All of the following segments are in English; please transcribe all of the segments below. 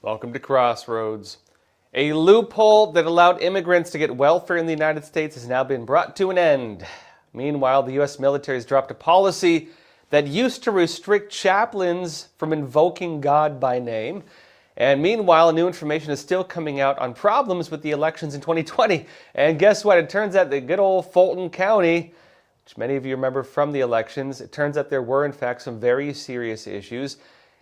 Welcome to Crossroads. A loophole that allowed immigrants to get welfare in the United States has now been brought to an end. Meanwhile, the U.S. military has dropped a policy that used to restrict chaplains from invoking God by name. And meanwhile, new information is still coming out on problems with the elections in 2020. And guess what? It turns out that good old Fulton County, which many of you remember from the elections, it turns out there were in fact some very serious issues.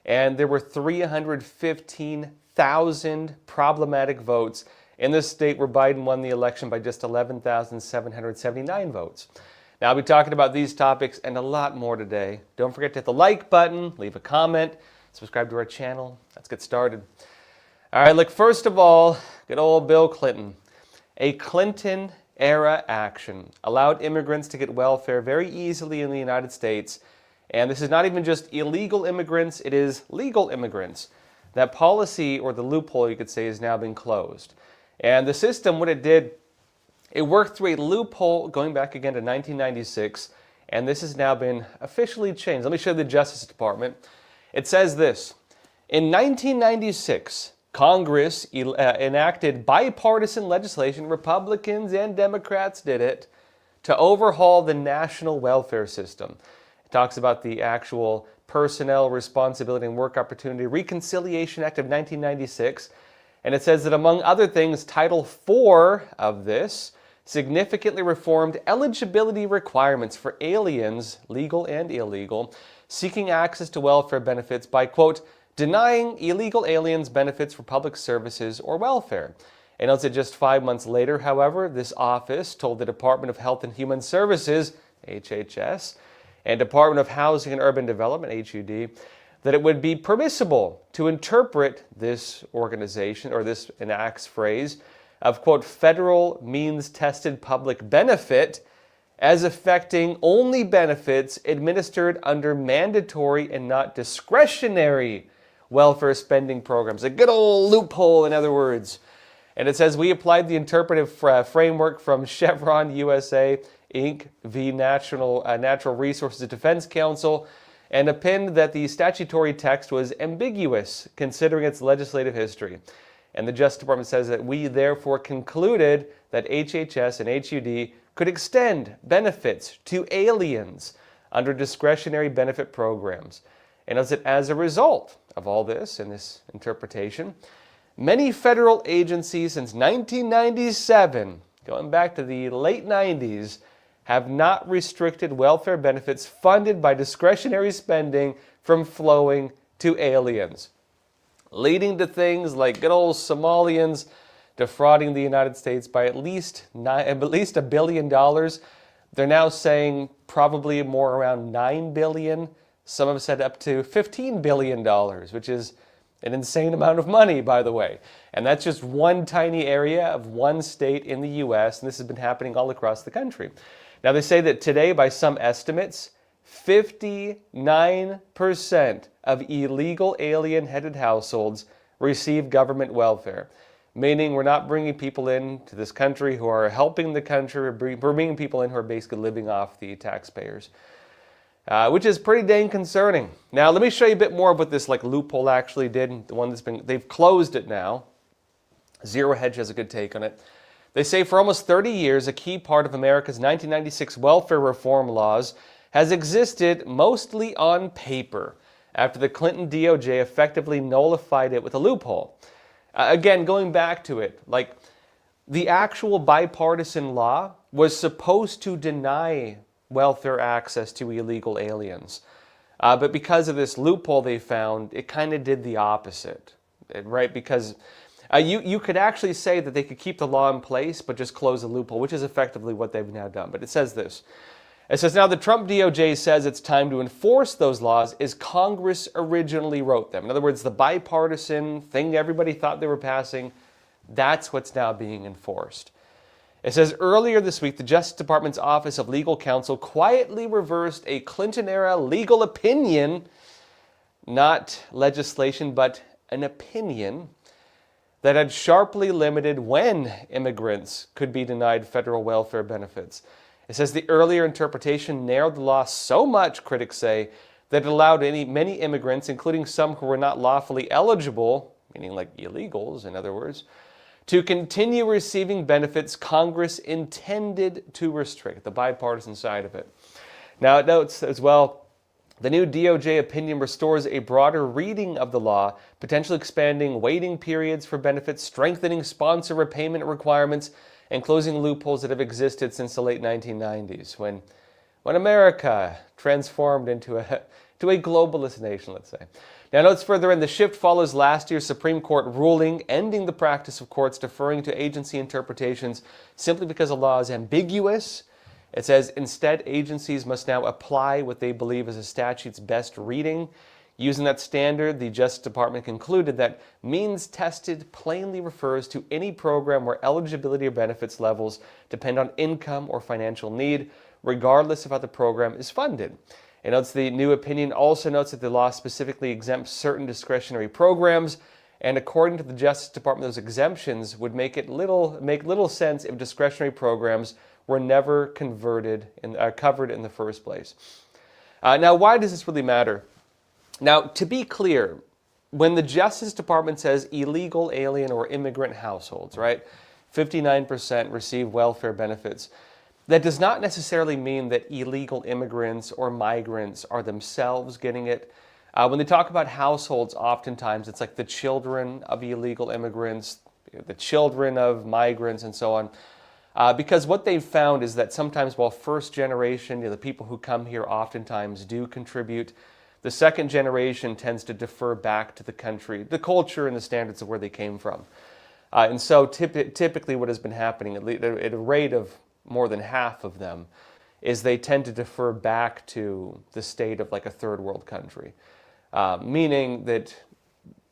And there were 315,000 problematic votes in this state where Biden won the election by just 11,779 votes. Now, I'll be talking about these topics and a lot more today. Don't forget to hit the like button, leave a comment, subscribe to our channel. Let's get started. All right, look, first of all, good old Bill Clinton. A Clinton-era action allowed immigrants to get welfare very easily in the United States. And this is not even just illegal immigrants, it is legal immigrants. That policy, or the loophole you could say, has now been closed. And the system, what it did, it worked through a loophole going back again to 1996, and this has now been officially changed. Let me show you the Justice Department. It says this: in 1996, Congress enacted bipartisan legislation, Republicans and Democrats did it, to overhaul the national welfare system. It talks about the actual Personnel Responsibility and Work Opportunity Reconciliation Act of 1996, and it says that among other things, Title IV of this significantly reformed eligibility requirements for aliens, legal and illegal, seeking access to welfare benefits by, quote, denying illegal aliens benefits for public services or welfare. And notes that just 5 months later, however, this office told the Department of Health and Human Services, HHS, and Department of Housing and Urban Development, HUD, that it would be permissible to interpret this organization, or this enacts phrase, of, quote, federal means-tested public benefit as affecting only benefits administered under mandatory and not discretionary welfare spending programs. A good old loophole, in other words. And it says, we applied the interpretive framework from Chevron USA, Inc. v. Natural Resources Defense Council, and opined that the statutory text was ambiguous considering its legislative history. And the Justice Department says that we therefore concluded that HHS and HUD could extend benefits to aliens under discretionary benefit programs. And as a result of all this and this interpretation, many federal agencies since 1997, going back to the late 90s, have not restricted welfare benefits funded by discretionary spending from flowing to aliens, leading to things like good old Somalians defrauding the United States by at least $1 billion. They're now saying probably more around $9 billion. Some have said up to $15 billion, which is an insane amount of money, by the way. And that's just one tiny area of one state in the U.S., and this has been happening all across the country. Now, they say that today, by some estimates, 59% of illegal alien-headed households receive government welfare, meaning we're not bringing people into this country who are helping the country. We're bringing people in who are basically living off the taxpayers, which is pretty dang concerning. Now, let me show you a bit more of what this loophole actually did. The one they've closed it now. Zero Hedge has a good take on it. They say for almost 30 years, a key part of America's 1996 welfare reform laws has existed mostly on paper after the Clinton DOJ effectively nullified it with a loophole. Again, going back to it, the actual bipartisan law was supposed to deny welfare access to illegal aliens. But because of this loophole they found, it kind of did the opposite, right? Because you could actually say that they could keep the law in place, but just close the loophole, which is effectively what they've now done. But it says this. It says, now the Trump DOJ says it's time to enforce those laws as Congress originally wrote them. In other words, the bipartisan thing everybody thought they were passing, that's what's now being enforced. It says, earlier this week, the Justice Department's Office of Legal Counsel quietly reversed a Clinton-era legal opinion, not legislation, but an opinion, that had sharply limited when immigrants could be denied federal welfare benefits. It says the earlier interpretation narrowed the law so much, critics say, that it allowed many immigrants, including some who were not lawfully eligible meaning like illegals, in other words, to continue receiving benefits Congress intended to restrict, the bipartisan side of it. Now it notes as well, the new DOJ opinion restores a broader reading of the law, potentially expanding waiting periods for benefits, strengthening sponsor repayment requirements, and closing loopholes that have existed since the late 1990s, when America transformed into a globalist nation, let's say. Now, notes further in, the shift follows last year's Supreme Court ruling ending the practice of courts deferring to agency interpretations simply because a law is ambiguous. It says, instead, agencies must now apply what they believe is a statute's best reading. Using that standard, the Justice Department concluded that means tested plainly refers to any program where eligibility or benefits levels depend on income or financial need, regardless of how the program is funded. It notes the new opinion also notes that the law specifically exempts certain discretionary programs, and according to the Justice Department, those exemptions would make little sense if discretionary programs were never covered in the first place. Now, why does this really matter? Now, to be clear, when the Justice Department says illegal alien or immigrant households, right, 59% receive welfare benefits, that does not necessarily mean that illegal immigrants or migrants are themselves getting it. When they talk about households, oftentimes it's like the children of illegal immigrants, the children of migrants, and so on. Because what they've found is that sometimes while first generation, the people who come here oftentimes do contribute, the second generation tends to defer back to the country, the culture and the standards of where they came from. And so typically what has been happening, at a rate of more than half of them, is they tend to defer back to the state of like a third world country, meaning that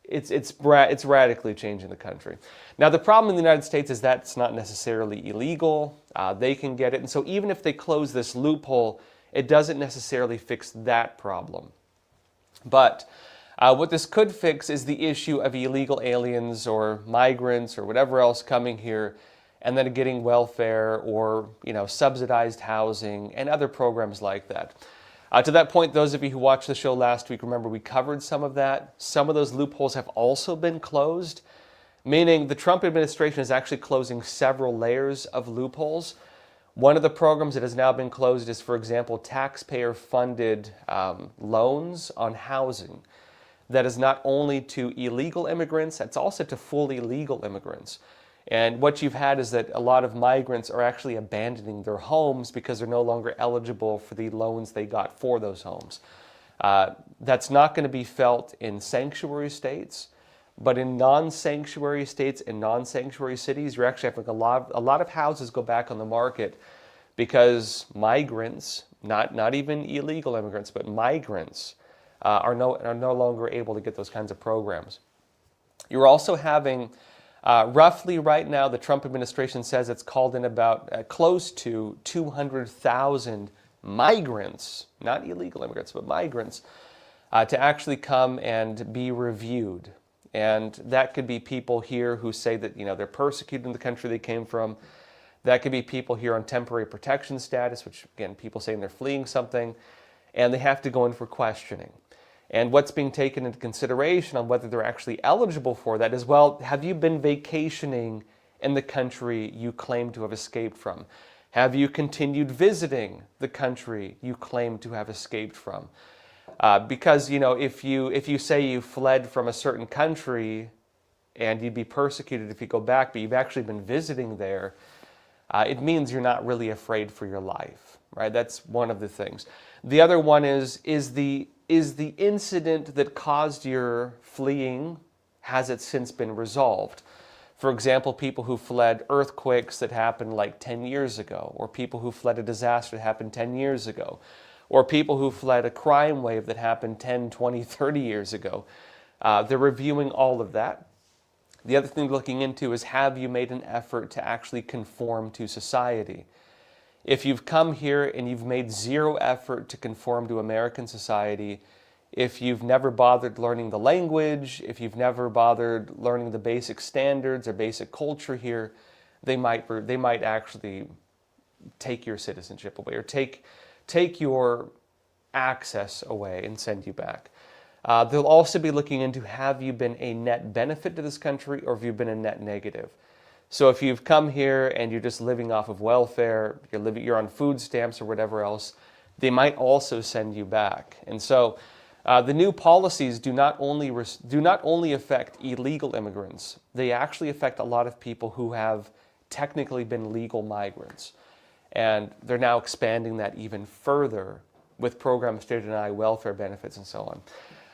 it's radically changing the country. Now the problem in the United States is that's not necessarily illegal. They can get it, and so even if they close this loophole, it doesn't necessarily fix that problem. But what this could fix is the issue of illegal aliens or migrants or whatever else coming here and then getting welfare or subsidized housing and other programs like that. To that point, those of you who watched the show last week, remember we covered some of that. Some of those loopholes have also been closed, meaning the Trump administration is actually closing several layers of loopholes. One of the programs that has now been closed is, for example, taxpayer-funded loans on housing. That is not only to illegal immigrants, it's also to fully legal immigrants. And what you've had is that a lot of migrants are actually abandoning their homes because they're no longer eligible for the loans they got for those homes. That's not going to be felt in sanctuary states, but in non-sanctuary states and non-sanctuary cities, you're actually having a lot of houses go back on the market because migrants, not even illegal immigrants, but migrants are no longer able to get those kinds of programs. You're also having roughly right now, the Trump administration says it's called in about close to 200,000 migrants, not illegal immigrants, but migrants, to actually come and be reviewed. And that could be people here who say that they're persecuted in the country they came from. That could be people here on temporary protection status, which again, people saying they're fleeing something, and they have to go in for questioning. And what's being taken into consideration on whether they're actually eligible for that is, well, have you been vacationing in the country you claim to have escaped from? Have you continued visiting the country you claim to have escaped from? Because if you say you fled from a certain country and you'd be persecuted if you go back, but you've actually been visiting there, it means you're not really afraid for your life, right? That's one of the things. The other one is the incident that caused your fleeing, has it since been resolved? For example, people who fled earthquakes that happened like 10 years ago, or people who fled a disaster that happened 10 years ago, or people who fled a crime wave that happened 10, 20, 30 years ago. They're reviewing all of that. The other thing looking into is, have you made an effort to actually conform to society? If you've come here and you've made zero effort to conform to American society, if you've never bothered learning the language, if you've never bothered learning the basic standards or basic culture here, they might actually take your citizenship away or take your access away and send you back. They'll also be looking into, have you been a net benefit to this country or have you been a net negative? So if you've come here and you're just living off of welfare, you're on food stamps or whatever else, they might also send you back. And so the new policies do not only affect illegal immigrants, they actually affect a lot of people who have technically been legal migrants. And they're now expanding that even further with programs to deny welfare benefits and so on.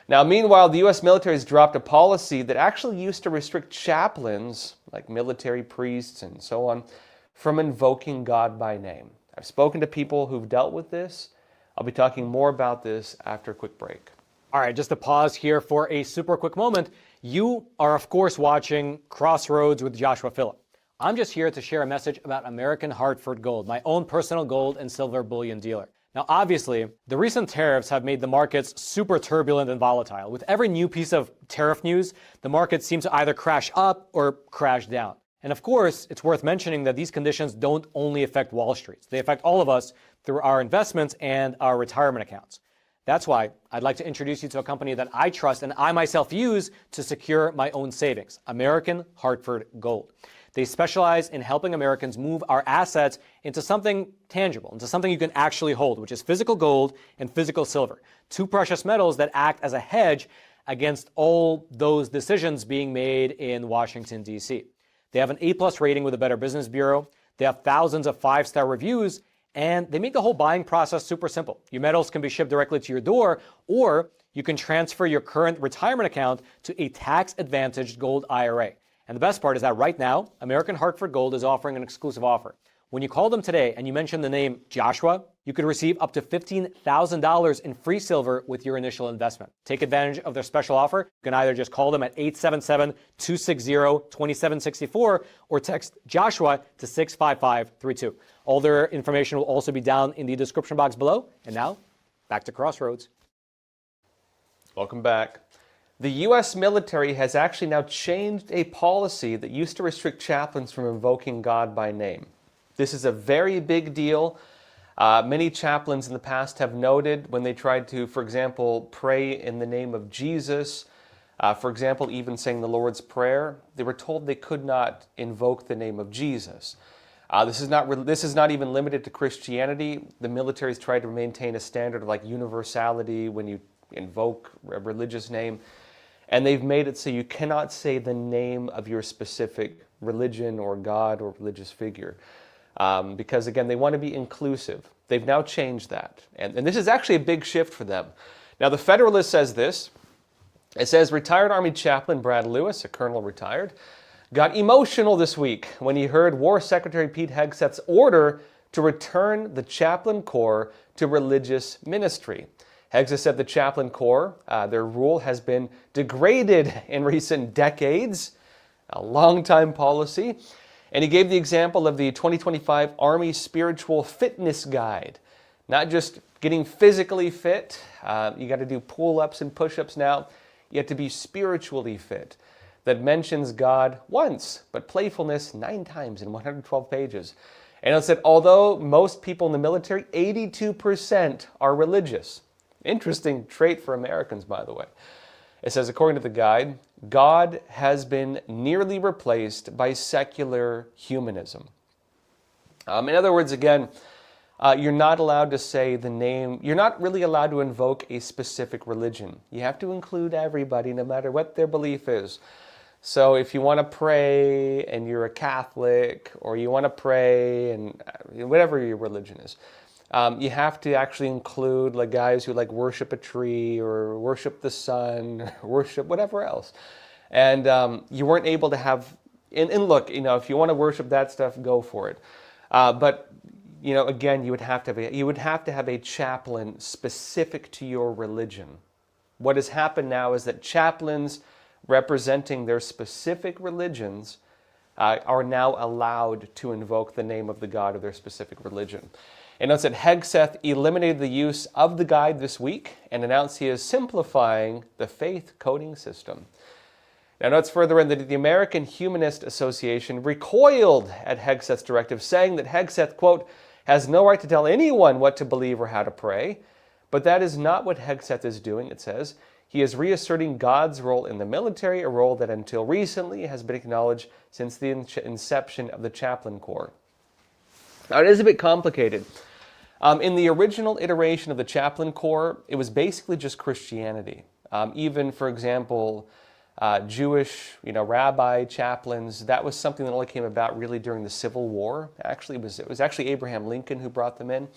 Now, meanwhile, the U.S. military has dropped a policy that actually used to restrict chaplains, like military priests and so on, from invoking God by name. I've spoken to people who've dealt with this. I'll be talking more about this after a quick break. All right, just to pause here for a super quick moment. You are, of course, watching Crossroads with Joshua Philipp. I'm just here to share a message about American Hartford Gold, my own personal gold and silver bullion dealer. Now, obviously, the recent tariffs have made the markets super turbulent and volatile. With every new piece of tariff news, the markets seem to either crash up or crash down. And of course, it's worth mentioning that these conditions don't only affect Wall Street. They affect all of us through our investments and our retirement accounts. That's why I'd like to introduce you to a company that I trust and I myself use to secure my own savings, American Hartford Gold. They specialize in helping Americans move our assets into something tangible, into something you can actually hold, which is physical gold and physical silver, two precious metals that act as a hedge against all those decisions being made in Washington, D.C. They have an A+ rating with the Better Business Bureau. They have thousands of 5-star reviews, and they make the whole buying process super simple. Your metals can be shipped directly to your door, or you can transfer your current retirement account to a tax-advantaged gold IRA. And the best part is that right now, American Hartford Gold is offering an exclusive offer. When you call them today and you mention the name Joshua, you could receive up to $15,000 in free silver with your initial investment. Take advantage of their special offer. You can either just call them at 877-260-2764 or text Joshua to 65532. All their information will also be down in the description box below. And now, back to Crossroads. Welcome back. The U.S. military has actually now changed a policy that used to restrict chaplains from invoking God by name. This is a very big deal. Many chaplains in the past have noted when they tried to, for example, pray in the name of Jesus, for example, even saying the Lord's Prayer, they were told they could not invoke the name of Jesus. This is not even limited to Christianity. The military has tried to maintain a standard of like universality when you invoke a religious name. And they've made it so you cannot say the name of your specific religion or God or religious figure. Because again, they want to be inclusive. They've now changed that. And this is actually a big shift for them. Now the Federalist says this. It says, retired Army chaplain Brad Lewis, a colonel retired, got emotional this week when he heard War Secretary Pete Hegseth's order to return the chaplain corps to religious ministry. Hegseth said the chaplain corps, their rule has been degraded in recent decades, a long-time policy. And he gave the example of the 2025 Army Spiritual Fitness Guide. Not just getting physically fit, you got to do pull-ups and push-ups now. You have to be spiritually fit. That mentions God once, but playfulness 9 times in 112 pages. And it said, although most people in the military, 82% are religious. Interesting trait for Americans, by the way. It says, according to the guide, God has been nearly replaced by secular humanism. In other words, again, you're not allowed to say the name, you're not really allowed to invoke a specific religion. You have to include everybody, no matter what their belief is. So if you want to pray and you're a Catholic, or you want to pray and whatever your religion is, you have to actually include like guys who like worship a tree or worship the sun, or worship whatever else. And you weren't able to have, and look, if you want to worship that stuff, go for it. But again, you would have to have a chaplain specific to your religion. What has happened now is that chaplains representing their specific religions are now allowed to invoke the name of the God of their specific religion. And notice that Hegseth eliminated the use of the guide this week and announced he is simplifying the faith coding system. Now notes further in that the American Humanist Association recoiled at Hegseth's directive, saying that Hegseth, quote, has no right to tell anyone what to believe or how to pray. But that is not what Hegseth is doing, it says. He is reasserting God's role in the military, a role that until recently has been acknowledged since the inception of the Chaplain Corps. Now, it is a bit complicated. In the original iteration of the Chaplain Corps, it was basically just Christianity. Even, for example, Jewish, rabbi chaplains, that was something that only came about really during the Civil War. Actually, it was actually Abraham Lincoln who brought them in.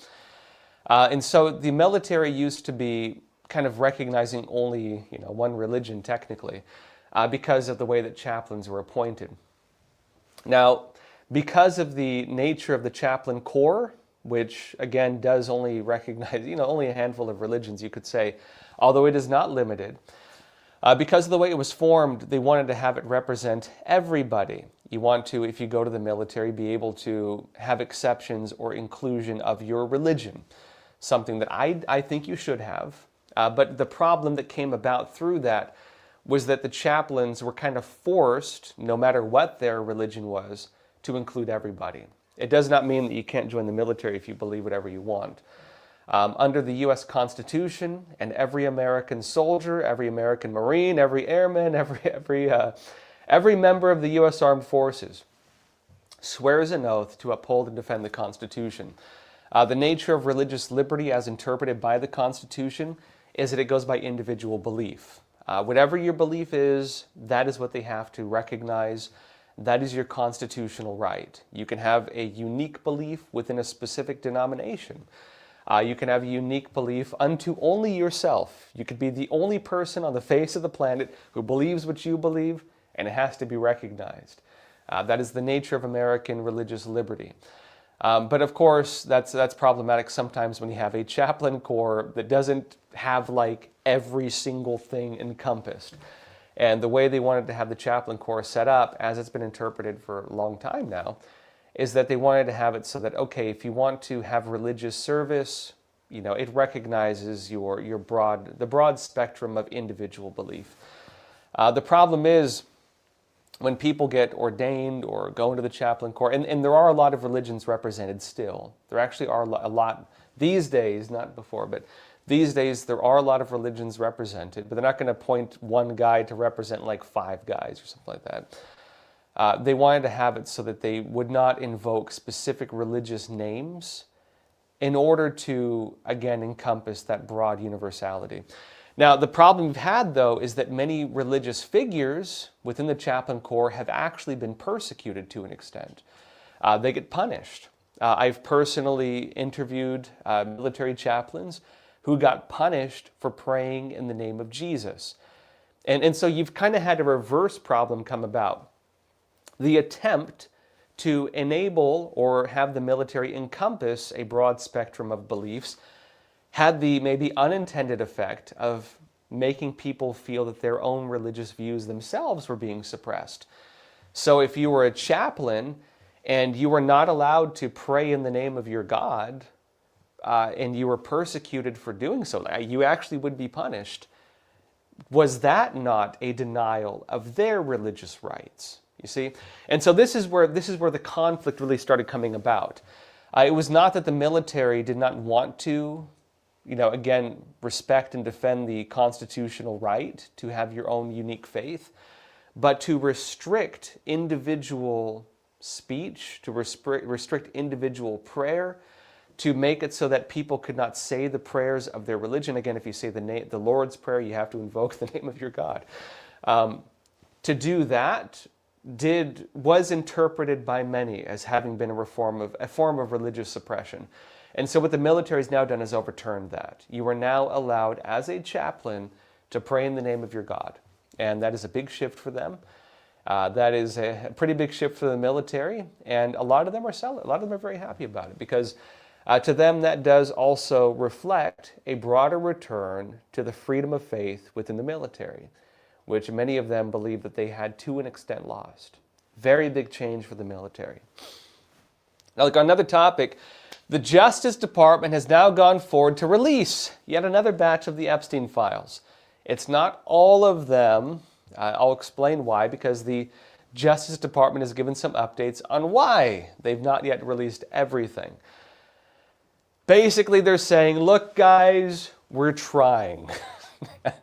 And so the military used to be kind of recognizing only, one religion technically, because of the way that chaplains were appointed. Now, because of the nature of the Chaplain Corps, which again does only recognize, only a handful of religions, you could say, although it is not limited, because of the way it was formed, they wanted to have it represent everybody. You want to, if you go to the military, be able to have exceptions or inclusion of your religion, something that I think you should have. But the problem that came about through that was that the chaplains were kind of forced, no matter what their religion was, to include everybody. It does not mean that you can't join the military if you believe whatever you want. Under the U.S. Constitution, and every American soldier, every American Marine, every airman, every member of the U.S. Armed Forces swears an oath to uphold and defend the Constitution. The nature of religious liberty as interpreted by the Constitution is that it goes by individual belief. Whatever your belief is, that is what they have to recognize. That is your constitutional right. You can have a unique belief within a specific denomination. You can have a unique belief unto only yourself. You could be the only person on the face of the planet who believes what you believe, and it has to be recognized. That is the nature of American religious liberty. But of course, that's problematic sometimes when you have a chaplain corps that doesn't have like every single thing encompassed. And the way they wanted to have the chaplain corps set up, as it's been interpreted for a long time now, is that they wanted to have it so that, okay, if you want to have religious service, it recognizes the broad spectrum of individual belief. The problem is, when people get ordained or go into the chaplain corps, and there are a lot of religions represented still. There actually are a lot these days, not before, but these days there are a lot of religions represented, but they're not going to appoint one guy to represent like 5 guys or something like that. They wanted to have it so that they would not invoke specific religious names in order to, again, encompass that broad universality. Now, the problem we've had, though, is that many religious figures within the chaplain corps have actually been persecuted to an extent. They get punished. I've personally interviewed military chaplains who got punished for praying in the name of Jesus. And so you've kind of had a reverse problem come about. The attempt to enable or have the military encompass a broad spectrum of beliefs had the maybe unintended effect of making people feel that their own religious views themselves were being suppressed. So if you were a chaplain and you were not allowed to pray in the name of your God, and you were persecuted for doing so, you actually would be punished. Was that not a denial of their religious rights? You see? And so this is where the conflict really started coming about. It was not that the military did not want to, again, respect and defend the constitutional right to have your own unique faith, but to restrict individual speech, to restrict individual prayer, to make it so that people could not say the prayers of their religion. Again, if you say the Lord's Prayer, you have to invoke the name of your God. To do that was interpreted by many as having been a form of religious suppression. And so what the military has now done is overturned that. You are now allowed, as a chaplain, to pray in the name of your God. And that is a big shift for them. That is a pretty big shift for the military. And a lot of them are very happy about it, because to them that does also reflect a broader return to the freedom of faith within the military, which many of them believe that they had to an extent lost. Very big change for the military. Now, on another topic, the Justice Department has now gone forward to release yet another batch of the Epstein files. It's not all of them. I'll explain why, because the Justice Department has given some updates on why they've not yet released everything. Basically, they're saying, look, guys, we're trying.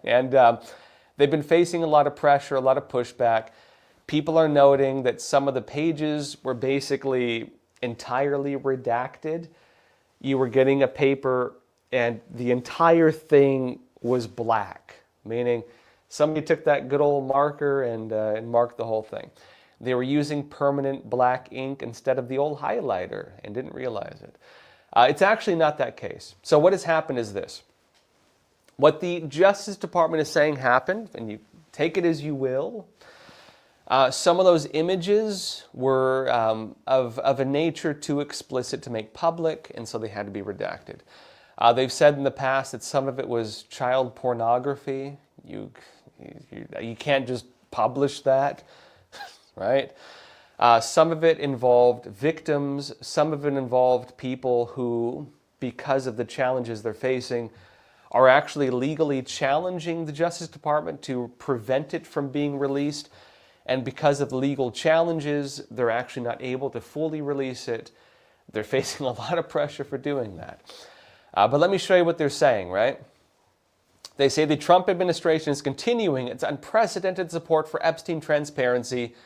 And they've been facing a lot of pressure, a lot of pushback. People are noting that some of the pages were basically entirely redacted. You were getting a paper and the entire thing was black, meaning somebody took that good old marker and marked the whole thing. They were using permanent black ink instead of the old highlighter and didn't realize it. It's actually not that case. So what has happened is this. What the Justice Department is saying happened, and you take it as you will. Some of those images were of a nature too explicit to make public, and so they had to be redacted. They've said in the past that some of it was child pornography. You can't just publish that, right? Some of it involved victims. Some of it involved people who, because of the challenges they're facing, are actually legally challenging the Justice Department to prevent it from being released. And because of the legal challenges, they're actually not able to fully release it. They're facing a lot of pressure for doing that. But let me show you what they're saying, right? They say the Trump administration is continuing its unprecedented support for Epstein transparency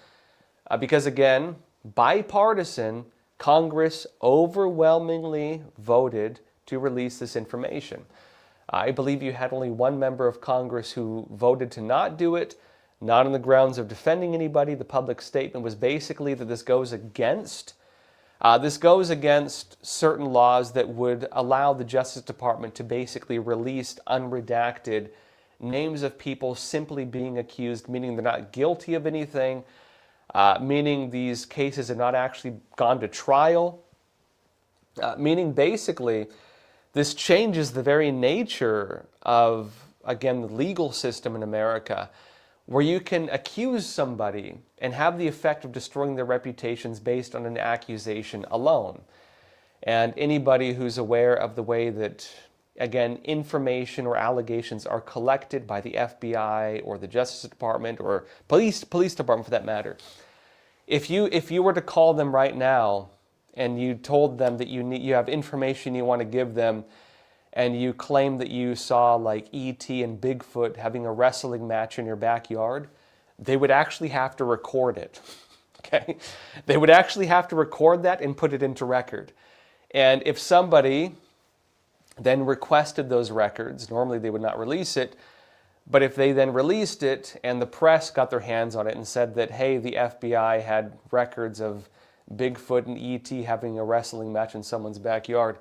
because, again, bipartisan, Congress overwhelmingly voted to release this information. I believe you had only one member of Congress who voted to not do it, not on the grounds of defending anybody. The public statement was basically that this goes against certain laws that would allow the Justice Department to basically release unredacted names of people simply being accused, meaning they're not guilty of anything, meaning these cases have not actually gone to trial, meaning basically this changes the very nature of, again, the legal system in America, where you can accuse somebody and have the effect of destroying their reputations based on an accusation alone. And anybody who's aware of the way that, again, information or allegations are collected by the FBI or the Justice Department or police department for that matter, if you were to call them right now and you told them that you have information you want to give them, and you claim that you saw like E.T. and Bigfoot having a wrestling match in your backyard, they would actually have to record it. Okay? They would actually have to record that and put it into record. And if somebody then requested those records, normally they would not release it, but if they then released it and the press got their hands on it and said that, hey, the FBI had records of Bigfoot and E.T. having a wrestling match in someone's backyard,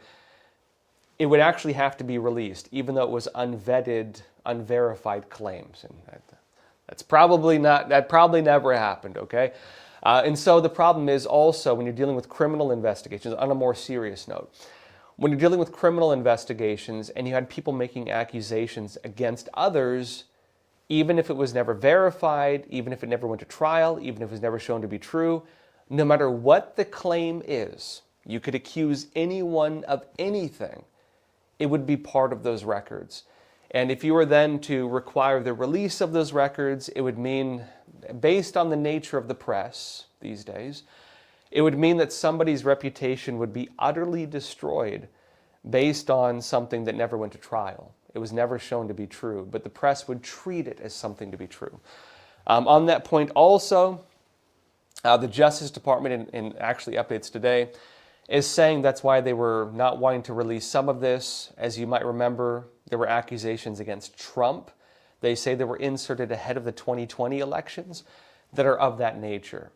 it would actually have to be released, even though it was unvetted, unverified claims. And that probably never happened, okay? And so the problem is also when you're dealing with criminal investigations, on a more serious note, when you're dealing with criminal investigations and you had people making accusations against others, even if it was never verified, even if it never went to trial, even if it was never shown to be true, no matter what the claim is, you could accuse anyone of anything. It would be part of those records. And if you were then to require the release of those records, it would mean, based on the nature of the press these days, it would mean that somebody's reputation would be utterly destroyed based on something that never went to trial. It was never shown to be true, but the press would treat it as something to be true. On that point also, the Justice Department, in actually updates today, is saying that's why they were not wanting to release some of this. As you might remember, there were accusations against Trump. They say they were inserted ahead of the 2020 elections that are of that nature.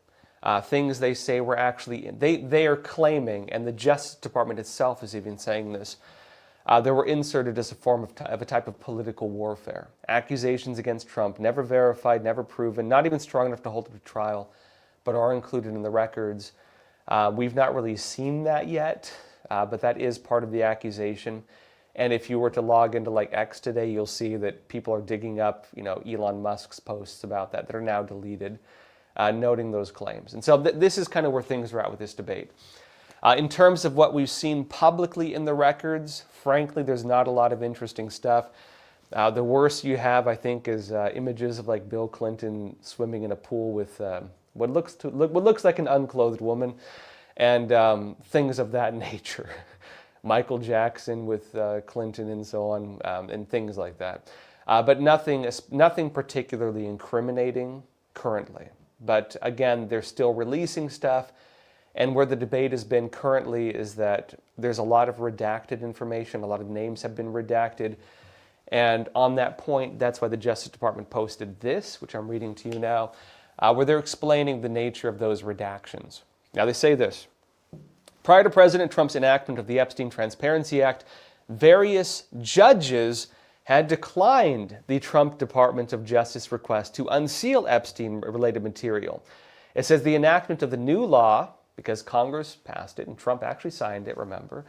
Things they say were actually, they are claiming, and the Justice Department itself is even saying this, they were inserted as a form of a type of political warfare. Accusations against Trump, never verified, never proven, not even strong enough to hold it to trial, but are included in the records. We've not really seen that yet, but that is part of the accusation. And if you were to log into like X today, you'll see that people are digging up, Elon Musk's posts about that are now deleted, noting those claims. And so this is kind of where things are at with this debate. In terms of what we've seen publicly in the records, frankly, there's not a lot of interesting stuff. The worst you have, I think, is images of like Bill Clinton swimming in a pool with what looks like an unclothed woman, and things of that nature. Michael Jackson with Clinton and so on, and things like that. but nothing particularly incriminating currently. But again, they're still releasing stuff, and where the debate has been currently is that there's a lot of redacted information, a lot of names have been redacted, and on that point, that's why the Justice Department posted this, which I'm reading to you now, where they're explaining the nature of those redactions. Now they say this: prior to President Trump's enactment of the Epstein Transparency Act, various judges had declined the Trump Department of Justice request to unseal Epstein-related material. It says the enactment of the new law, because Congress passed it and Trump actually signed it, remember,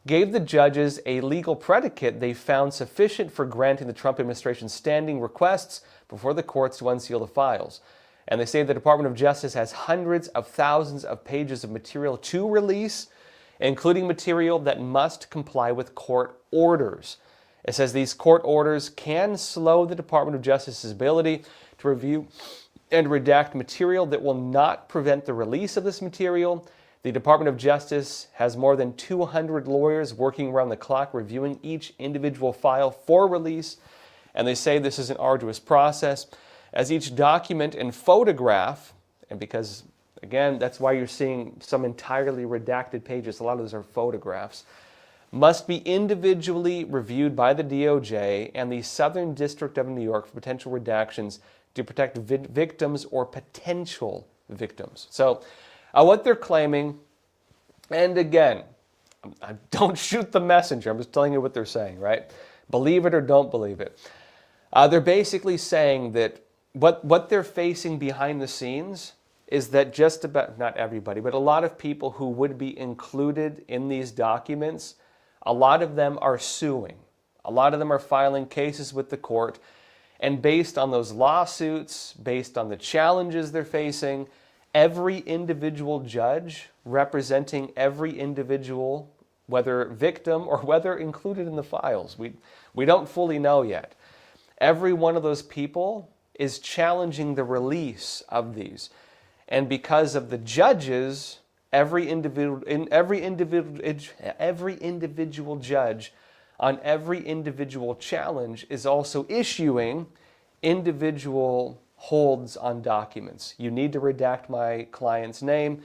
gave the judges a legal predicate they found sufficient for granting the Trump administration's standing requests before the courts to unseal the files. And they say the Department of Justice has hundreds of thousands of pages of material to release, including material that must comply with court orders. It says these court orders can slow the Department of Justice's ability to review and redact material that will not prevent the release of this material. The Department of Justice has more than 200 lawyers working around the clock reviewing each individual file for release, and they say this is an arduous process, as each document and photograph, and because, again, that's why you're seeing some entirely redacted pages, a lot of those are photographs, must be individually reviewed by the DOJ and the Southern District of New York for potential redactions to protect victims or potential victims. So what they're claiming, and again, don't shoot the messenger, I'm just telling you what they're saying, right? Believe it or don't believe it. They're basically saying that what they're facing behind the scenes is that just about, not everybody, but a lot of people who would be included in these documents, a lot of them are suing. A lot of them are filing cases with the court. And based on those lawsuits, based on the challenges they're facing, every individual judge representing every individual, whether victim or whether included in the files, we don't fully know yet. Every one of those people is challenging the release of these. And because of the judges, every individual judge on every individual challenge is also issuing individual holds on documents. You need to redact my client's name.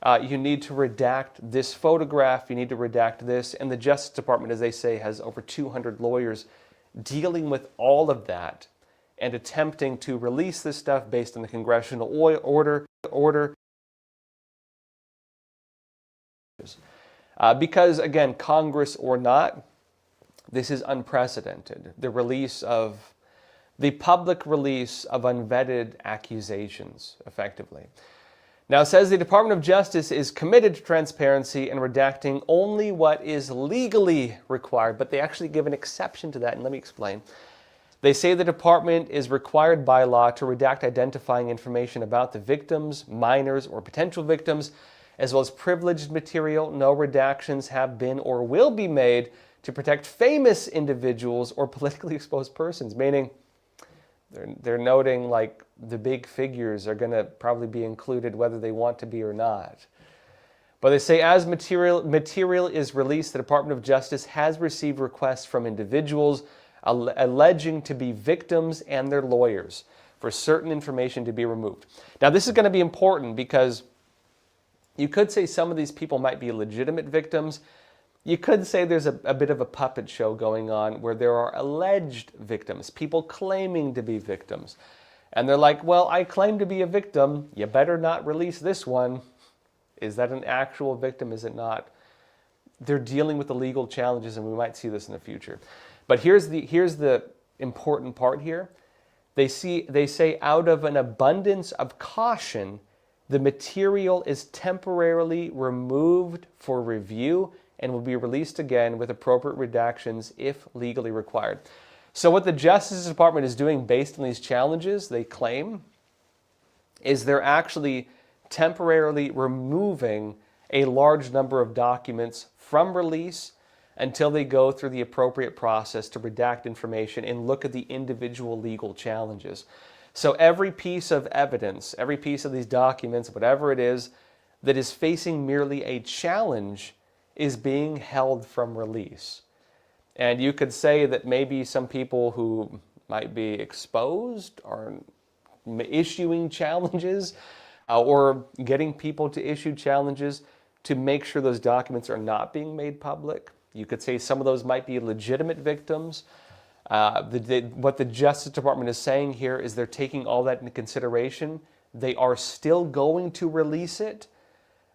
You need to redact this photograph. You need to redact this. And the Justice Department, as they say, has over 200 lawyers dealing with all of that and attempting to release this stuff based on the congressional order. Because, again, Congress or not, this is unprecedented. The public release of unvetted accusations, effectively. Now, it says the Department of Justice is committed to transparency and redacting only what is legally required, but they actually give an exception to that, and let me explain. They say the department is required by law to redact identifying information about the victims, minors, or potential victims, as well as privileged material. No redactions have been or will be made to protect famous individuals or politically exposed persons, meaning they're noting like the big figures are going to probably be included whether they want to be or not. But they say as material is released, the Department of Justice has received requests from individuals alleging to be victims and their lawyers for certain information to be removed. Now, this is going to be important because you could say some of these people might be legitimate victims. You could say there's a bit of a puppet show going on where there are alleged victims, people claiming to be victims. And they're like, well, I claim to be a victim. You better not release this one. Is that an actual victim? Is it not? They're dealing with the legal challenges, and we might see this in the future. But here's the important part here. They say out of an abundance of caution, the material is temporarily removed for review and will be released again with appropriate redactions if legally required. So what the Justice Department is doing based on these challenges, they claim, is they're actually temporarily removing a large number of documents from release until they go through the appropriate process to redact information and look at the individual legal challenges. So every piece of evidence, every piece of these documents, whatever it is, that is facing merely a challenge is being held from release. And you could say that maybe some people who might be exposed are issuing challenges or getting people to issue challenges to make sure those documents are not being made public. You could say some of those might be legitimate victims. What the Justice Department is saying here is they're taking all that into consideration. They are still going to release it,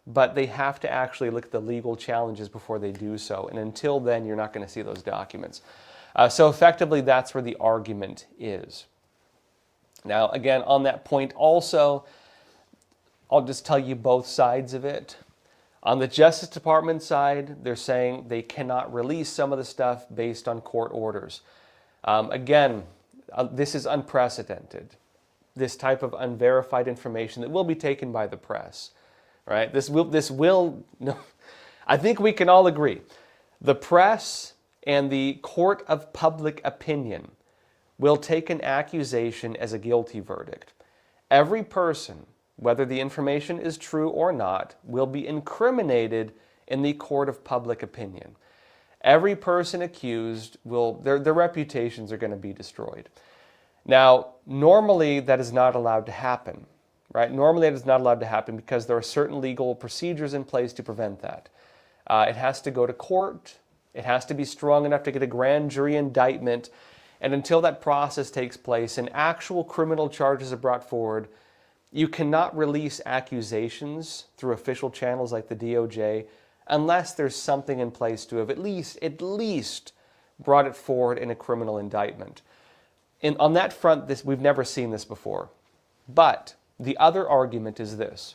but they have to actually look at the legal challenges before they do so. And until then, you're not going to see those documents. So effectively, that's where the argument is. Now, again, on that point also, I'll just tell you both sides of it. On the Justice Department side, they're saying they cannot release some of the stuff based on court orders. Again, this is unprecedented. This type of unverified information that will be taken by the press, right? No, I think we can all agree. The press and the court of public opinion will take an accusation as a guilty verdict. Every person, whether the information is true or not, will be incriminated in the court of public opinion. Every person accused their reputations are going to be destroyed. Now, normally that is not allowed to happen, right? Normally that is not allowed to happen because there are certain legal procedures in place to prevent that. It has to go to court. It has to be strong enough to get a grand jury indictment. And until that process takes place and actual criminal charges are brought forward, you cannot release accusations through official channels like the DOJ unless there's something in place to have at least brought it forward in a criminal indictment. And on that front, we've never seen this before. But the other argument is this.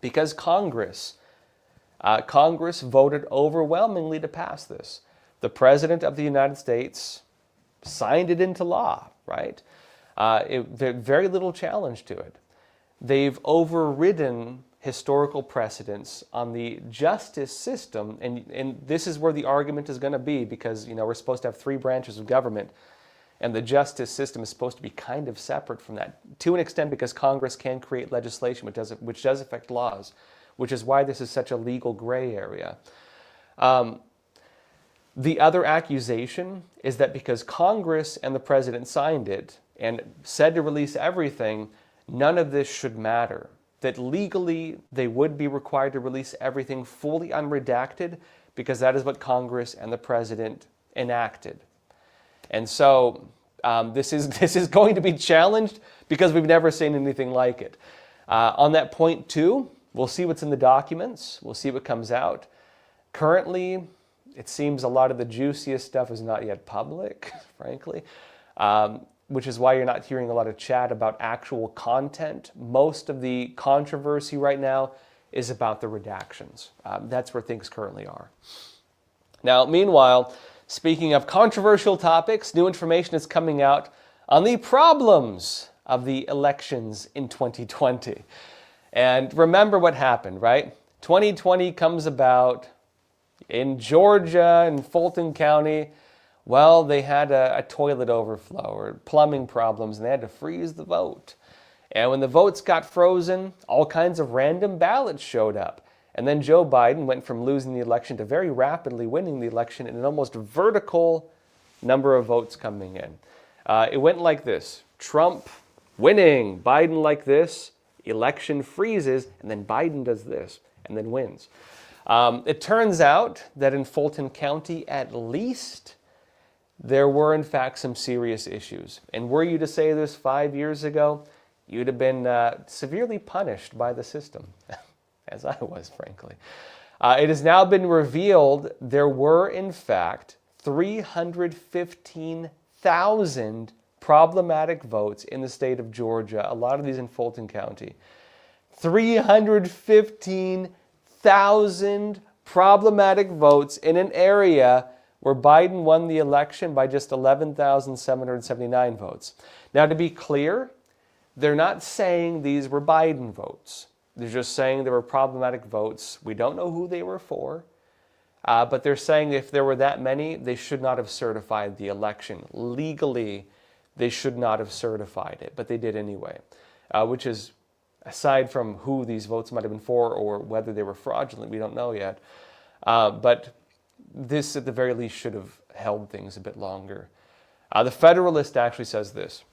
Because Congress voted overwhelmingly to pass this. The President of the United States signed it into law, right? Very little challenge to it. They've overridden historical precedents on the justice system, and this is where the argument is going to be because, we're supposed to have 3 branches of government, and the justice system is supposed to be kind of separate from that, to an extent because Congress can create legislation which does affect laws, which is why this is such a legal gray area. The other accusation is that because Congress and the President signed it and said to release everything, none of this should matter. That legally they would be required to release everything fully unredacted because that is what Congress and the President enacted. And so this is going to be challenged because we've never seen anything like it. On that point too, we'll see what's in the documents. We'll see what comes out. Currently, it seems a lot of the juiciest stuff is not yet public, frankly, which is why you're not hearing a lot of chat about actual content. Most of the controversy right now is about the redactions. That's where things currently are. Now, meanwhile, speaking of controversial topics, new information is coming out on the problems of the elections in 2020. And remember what happened, right? 2020 comes about in Georgia, in Fulton County. Well, they had a toilet overflow or plumbing problems, and they had to freeze the vote. And when the votes got frozen, all kinds of random ballots showed up. And then Joe Biden went from losing the election to very rapidly winning the election in an almost vertical number of votes coming in. It went like this: Trump winning, Biden like this, election freezes, and then Biden does this, and then wins. It turns out that in Fulton County, at least, there were in fact some serious issues. And were you to say this 5 years ago, you'd have been severely punished by the system, as I was, frankly. It has now been revealed there were in fact 315,000 problematic votes in the state of Georgia, a lot of these in Fulton County. 315,000 problematic votes in an area where Biden won the election by just 11,779 votes. Now, to be clear, they're not saying these were Biden votes. They're just saying there were problematic votes. We don't know who they were for, but they're saying if there were that many, they should not have certified the election. Legally, they should not have certified it, but they did anyway, which is, aside from who these votes might have been for or whether they were fraudulent, we don't know yet. But this, at the very least, should have held things a bit longer. The Federalist actually says this.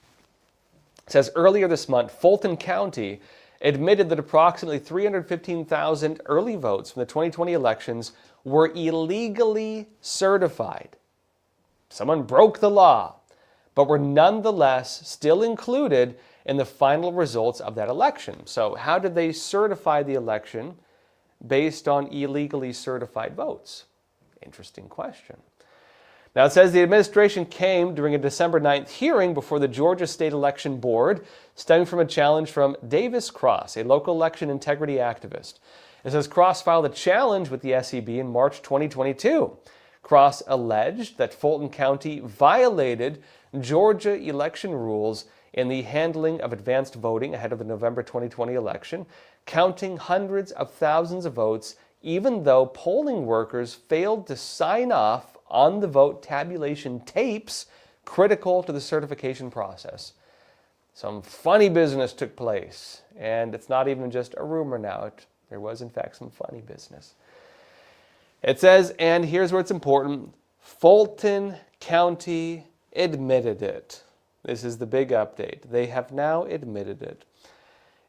It says, earlier this month, Fulton County admitted that approximately 315,000 early votes from the 2020 elections were illegally certified. Someone broke the law, but were nonetheless still included in the final results of that election. So how did they certify the election based on illegally certified votes? Interesting question. Now it says the administration came during a December 9th hearing before the Georgia State Election Board, stemming from a challenge from Davis Cross, a local election integrity activist. It says Cross filed a challenge with the SEB in March 2022. Cross alleged that Fulton County violated Georgia election rules in the handling of advanced voting ahead of the November 2020 election, counting hundreds of thousands of votes, even though polling workers failed to sign off on the vote tabulation tapes critical to the certification process. Some funny business took place, and it's not even just a rumor now. There was, in fact, some funny business. It says, and here's where it's important, Fulton County admitted it. This is the big update. They have now admitted it.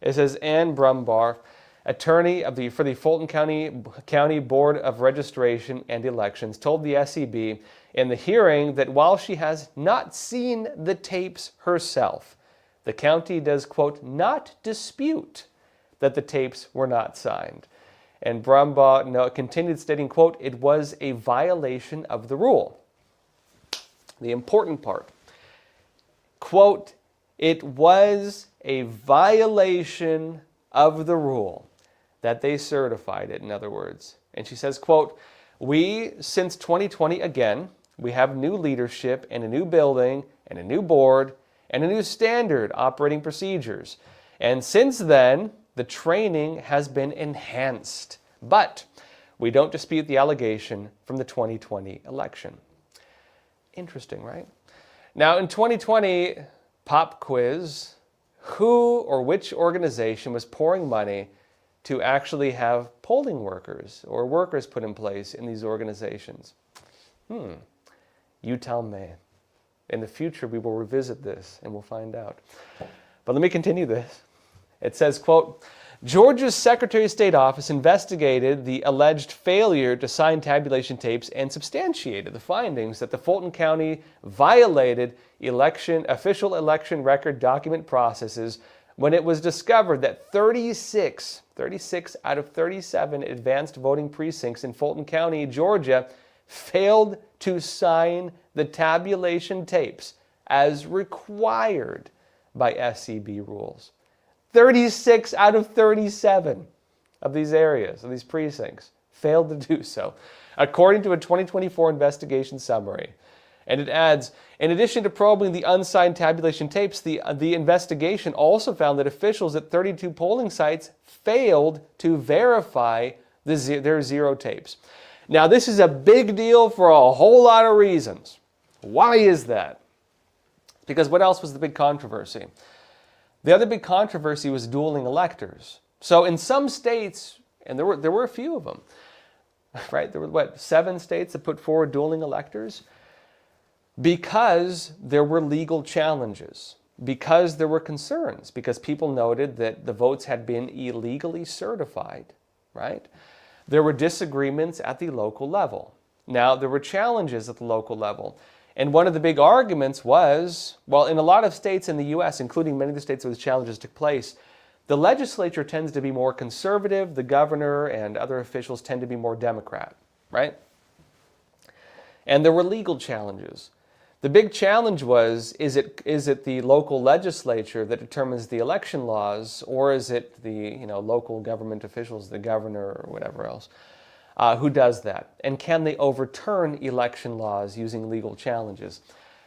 It says, Ann Brumbar, attorney for the Fulton County Board of Registration and Elections, told the SEB in the hearing that while she has not seen the tapes herself, the county does, quote, not dispute that the tapes were not signed. And Brumbaugh continued stating, quote, it was a violation of the rule. The important part, quote, it was a violation of the rule that they certified it, in other words. And she says, quote, we, since 2020, again, we have new leadership and a new building and a new board and a new standard operating procedures. And since then, the training has been enhanced. But we don't dispute the allegation from the 2020 election. Interesting, right? Now, in 2020, pop quiz, who or which organization was pouring money to actually have polling workers or workers put in place in these organizations? You tell me. In the future, we will revisit this and we'll find out. But let me continue this. It says, quote, Georgia's Secretary of State office investigated the alleged failure to sign tabulation tapes and substantiated the findings that the Fulton County violated official election record document processes when it was discovered that 36 out of 37 advanced voting precincts in Fulton County, Georgia, failed to sign the tabulation tapes as required by SEB rules. 36 out of 37 of these areas, of these precincts, failed to do so, according to a 2024 investigation summary. And it adds, in addition to probing the unsigned tabulation tapes, the investigation also found that officials at 32 polling sites failed to verify their zero tapes. Now, this is a big deal for a whole lot of reasons. Why is that? Because what else was the big controversy? The other big controversy was dueling electors. So in some states, and there were a few of them, right? There were, 7 states that put forward dueling electors? Because there were legal challenges, because there were concerns, because people noted that the votes had been illegally certified, right? There were disagreements at the local level. Now, there were challenges at the local level. And one of the big arguments was, well, in a lot of states in the U.S., including many of the states where the challenges took place, the legislature tends to be more conservative, the governor and other officials tend to be more Democrat, right? And there were legal challenges. The big challenge was, is it the local legislature that determines the election laws, or is it the local government officials, the governor or whatever else, who does that? And can they overturn election laws using legal challenges?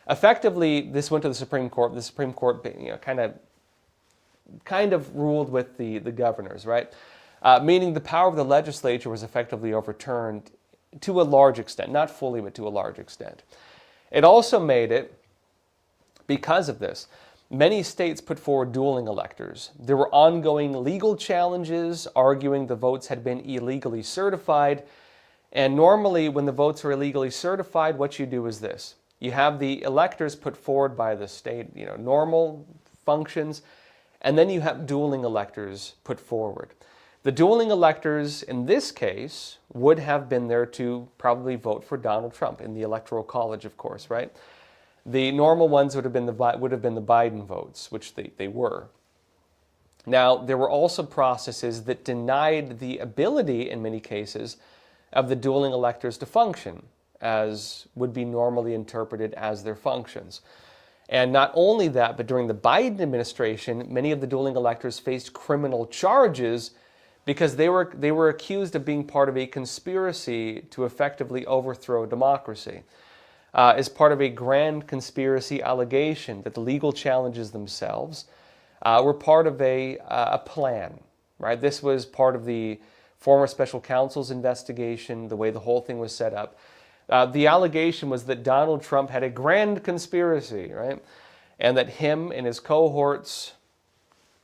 Effectively, this went to the Supreme Court. The Supreme Court kind of ruled with the governors, right? Meaning the power of the legislature was effectively overturned to a large extent, not fully, but to a large extent. It also made it, because of this, many states put forward dueling electors. There were ongoing legal challenges arguing the votes had been illegally certified, And normally when the votes are illegally certified, what you do is this. You have the electors put forward by the state, normal functions, and then you have dueling electors put forward. The dueling electors in this case would have been there to probably vote for Donald Trump in the Electoral College, of course, right? The normal ones would have been the Biden votes, which they were. Now, there were also processes that denied the ability, in many cases, of the dueling electors to function as would be normally interpreted as their functions. And not only that, but during the Biden administration, many of the dueling electors faced criminal charges because they were accused of being part of a conspiracy to effectively overthrow democracy. As part of a grand conspiracy allegation that the legal challenges themselves were part of a plan, right? This was part of the former special counsel's investigation, the way the whole thing was set up. The allegation was that Donald Trump had a grand conspiracy, right? And that him and his cohorts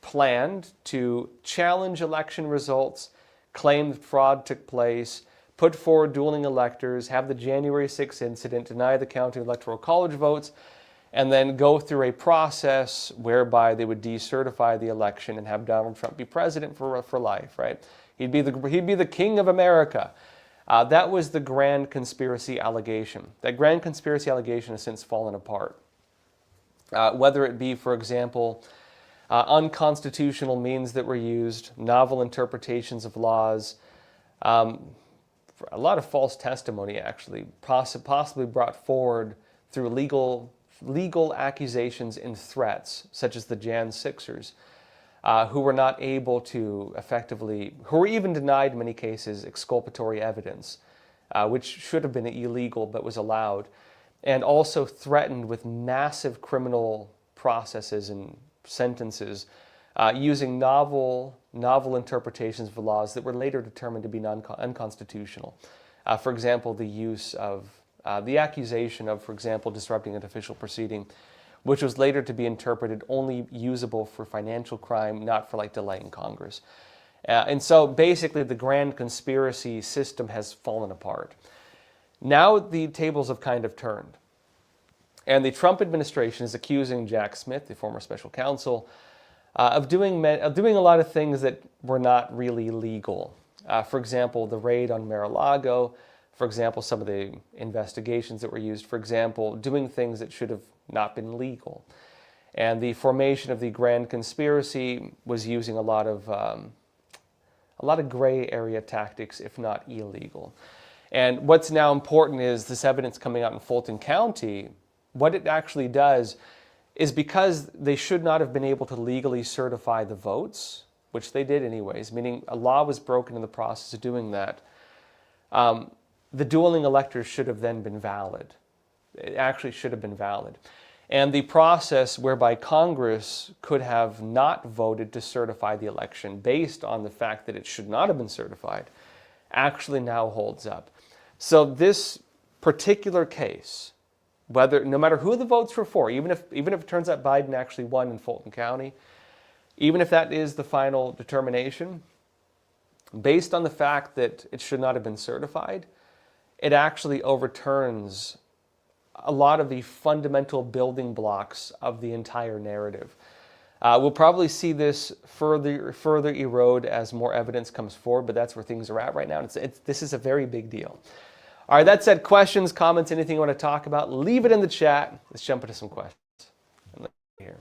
planned to challenge election results, claim that fraud took place, put forward dueling electors, have the January 6th incident, deny the county electoral college votes, and then go through a process whereby they would decertify the election and have Donald Trump be president for life, right? He'd be the king of America. That was the grand conspiracy allegation. That grand conspiracy allegation has since fallen apart. Whether it be, for example, unconstitutional means that were used, novel interpretations of laws, a lot of false testimony actually, possibly brought forward through legal accusations and threats, such as the Jan 6ers, who were not able to effectively, who were even denied in many cases exculpatory evidence, which should have been illegal but was allowed, and also threatened with massive criminal processes and sentences using novel interpretations of laws that were later determined to be unconstitutional. For example, the use of the accusation of, for example, disrupting an official proceeding, which was later to be interpreted only usable for financial crime, not for delaying Congress. And so basically the grand conspiracy system has fallen apart. Now the tables have kind of turned. And the Trump administration is accusing Jack Smith, the former special counsel, of doing a lot of things that were not really legal. For example, the raid on Mar-a-Lago, for example, some of the investigations that were used, for example, doing things that should have not been legal. And the formation of the grand conspiracy was using a lot of gray area tactics, if not illegal. And what's now important is this evidence coming out in Fulton County. What it actually does is, because they should not have been able to legally certify the votes, which they did anyways, meaning a law was broken in the process of doing that, the dueling electors should have then been valid. It actually should have been valid. And the process whereby Congress could have not voted to certify the election based on the fact that it should not have been certified actually now holds up. So this particular case, no matter who the votes were for, even if it turns out Biden actually won in Fulton County, even if that is the final determination, based on the fact that it should not have been certified, it actually overturns a lot of the fundamental building blocks of the entire narrative. We'll probably see this further erode as more evidence comes forward, but that's where things are at right now. This is a very big deal. All right, that said, questions, comments, anything you want to talk about, leave it in the chat. Let's jump into some questions. Here.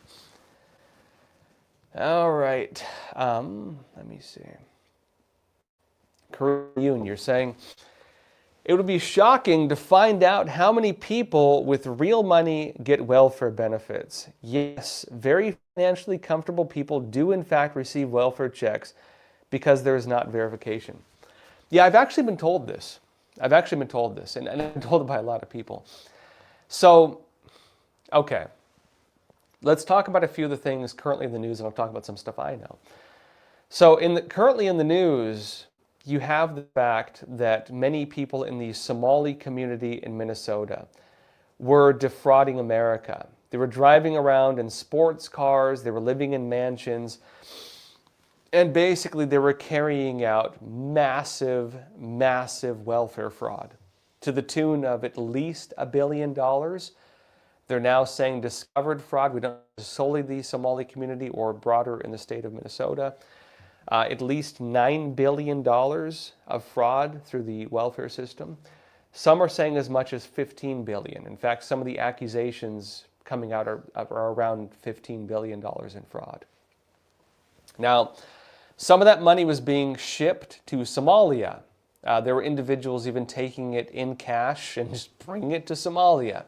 All right, let me see. Korean, you're saying, it would be shocking to find out how many people with real money get welfare benefits. Yes, very financially comfortable people do in fact receive welfare checks because there is not verification. Yeah, I've actually been told this. and I've been told it by a lot of people. So, okay. Let's talk about a few of the things currently in the news, and I'll talk about some stuff I know. So, currently in the news, you have the fact that many people in the Somali community in Minnesota were defrauding America. They were driving around in sports cars, they were living in mansions, And basically, they were carrying out massive, massive welfare fraud to the tune of at least $1 billion. They're now saying discovered fraud. We don't solely the Somali community or broader in the state of Minnesota. At least $9 billion of fraud through the welfare system. Some are saying as much as $15 billion. In fact, some of the accusations coming out are around $15 billion in fraud. Now, some of that money was being shipped to Somalia. There were individuals even taking it in cash and just bringing it to Somalia.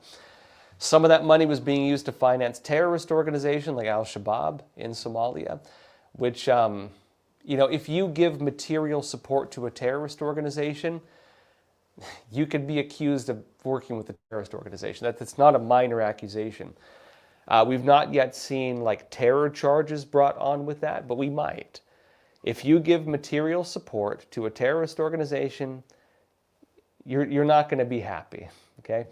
Some of that money was being used to finance terrorist organizations like Al-Shabaab in Somalia, which, if you give material support to a terrorist organization, you could be accused of working with a terrorist organization. That's not a minor accusation. We've not yet seen terror charges brought on with that, but we might. If you give material support to a terrorist organization, you're not going to be happy, okay?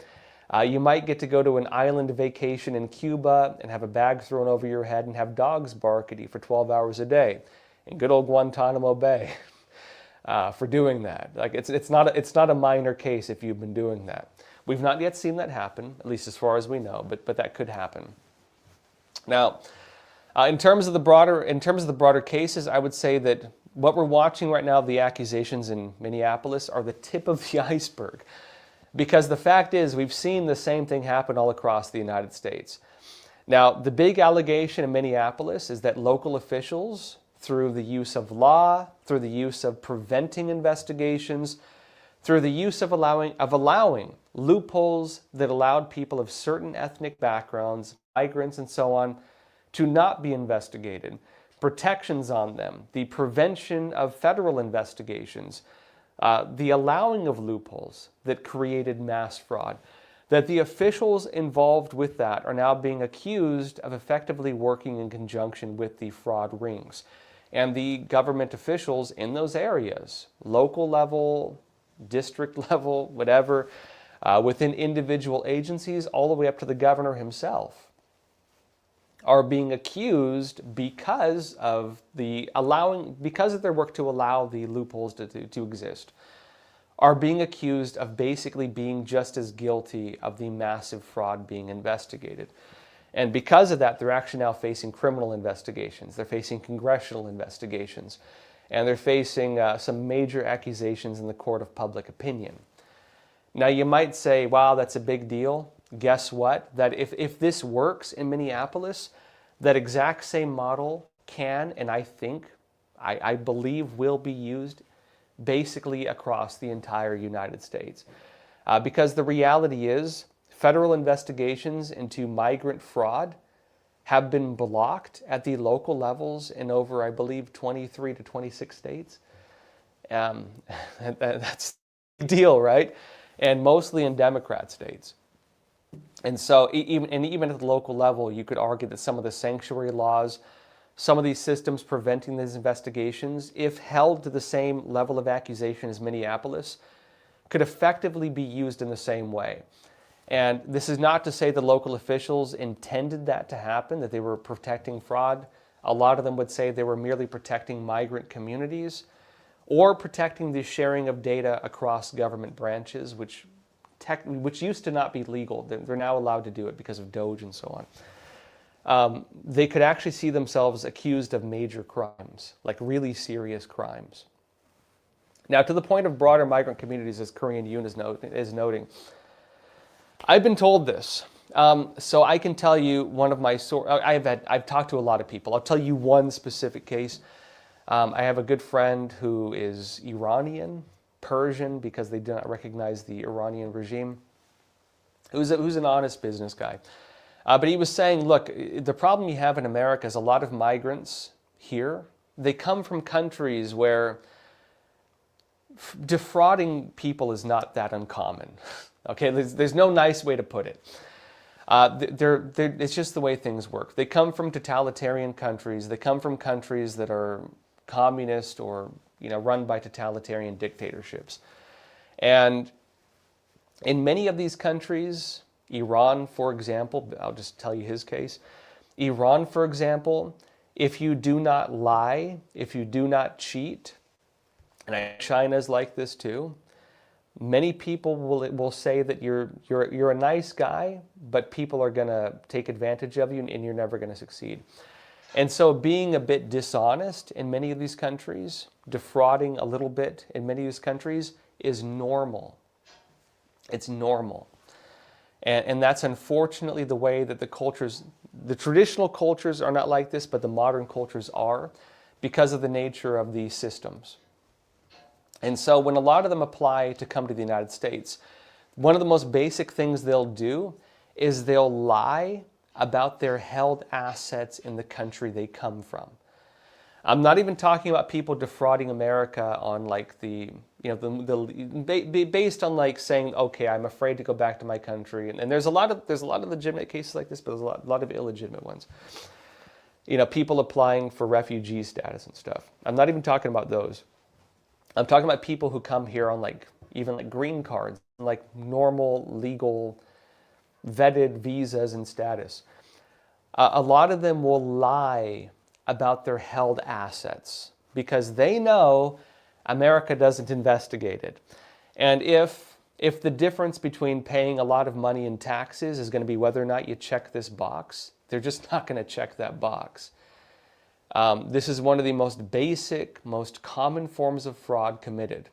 You might get to go to an island vacation in Cuba and have a bag thrown over your head and have dogs bark at you for 12 hours a day in good old Guantanamo Bay for doing that. It's not a minor case if you've been doing that. We've not yet seen that happen, at least as far as we know, but that could happen. Now, in terms of the broader cases, I would say that what we're watching right now, the accusations in Minneapolis, are the tip of the iceberg. Because the fact is, we've seen the same thing happen all across the United States. Now, the big allegation in Minneapolis is that local officials, through the use of law, through the use of preventing investigations, through the use of allowing loopholes that allowed people of certain ethnic backgrounds, migrants and so on, to not be investigated, protections on them, the prevention of federal investigations, the allowing of loopholes that created mass fraud, that the officials involved with that are now being accused of effectively working in conjunction with the fraud rings. And the government officials in those areas, local level, district level, whatever, within individual agencies, all the way up to the governor himself, are being accused because of their work to allow the loopholes to exist, are being accused of basically being just as guilty of the massive fraud being investigated. And because of that, they're actually now facing criminal investigations. They're facing congressional investigations. And they're facing some major accusations in the court of public opinion. Now, you might say, wow, that's a big deal. Guess what? That if this works in Minneapolis, that exact same model can, and I believe will be used basically across the entire United States. Because the reality is, federal investigations into migrant fraud have been blocked at the local levels in over, I believe, 23 to 26 states. That's a big deal, right? And mostly in Democrat states. And so even at the local level, you could argue that some of the sanctuary laws, some of these systems preventing these investigations, if held to the same level of accusation as Minneapolis, could effectively be used in the same way. And this is not to say the local officials intended that to happen, that they were protecting fraud. A lot of them would say they were merely protecting migrant communities or protecting the sharing of data across government branches, which used to not be legal. They're now allowed to do it because of DOJ and so on. They could actually see themselves accused of major crimes, like really serious crimes. Now, to the point of broader migrant communities, as Korean Yoon is noting, I've been told this. So I can tell you one of my sources. I've talked to a lot of people. I'll tell you one specific case. I have a good friend who is Iranian, Persian, because they do not recognize the Iranian regime, who's an honest business guy. But he was saying, look, the problem you have in America is a lot of migrants here, they come from countries where defrauding people is not that uncommon. Okay, there's no nice way to put it. It's just the way things work. They come from totalitarian countries. They come from countries that are communist or run by totalitarian dictatorships. And in many of these countries, Iran, for example, I'll just tell you his case. Iran, for example, if you do not lie, if you do not cheat, and China's like this too, many people will say that you're a nice guy, but people are going to take advantage of you and you're never going to succeed. And so being a bit dishonest in many of these countries, defrauding a little bit in many of these countries is normal. It's normal. And that's unfortunately the way that the traditional cultures are not like this, but the modern cultures are because of the nature of these systems. And so when a lot of them apply to come to the United States, one of the most basic things they'll do is they'll lie about their held assets in the country they come from. I'm not even talking about people defrauding America on like based on like saying, okay, I'm afraid to go back to my country. And there's a lot of legitimate cases like this, but there's a lot of illegitimate ones. People applying for refugee status and stuff. I'm not even talking about those. I'm talking about people who come here on even green cards, like normal, legal, vetted visas and status. A lot of them will lie about their held assets because they know America doesn't investigate it. And if the difference between paying a lot of money in taxes is going to be whether or not you check this box, they're just not going to check that box. This is one of the most basic, most common forms of fraud committed.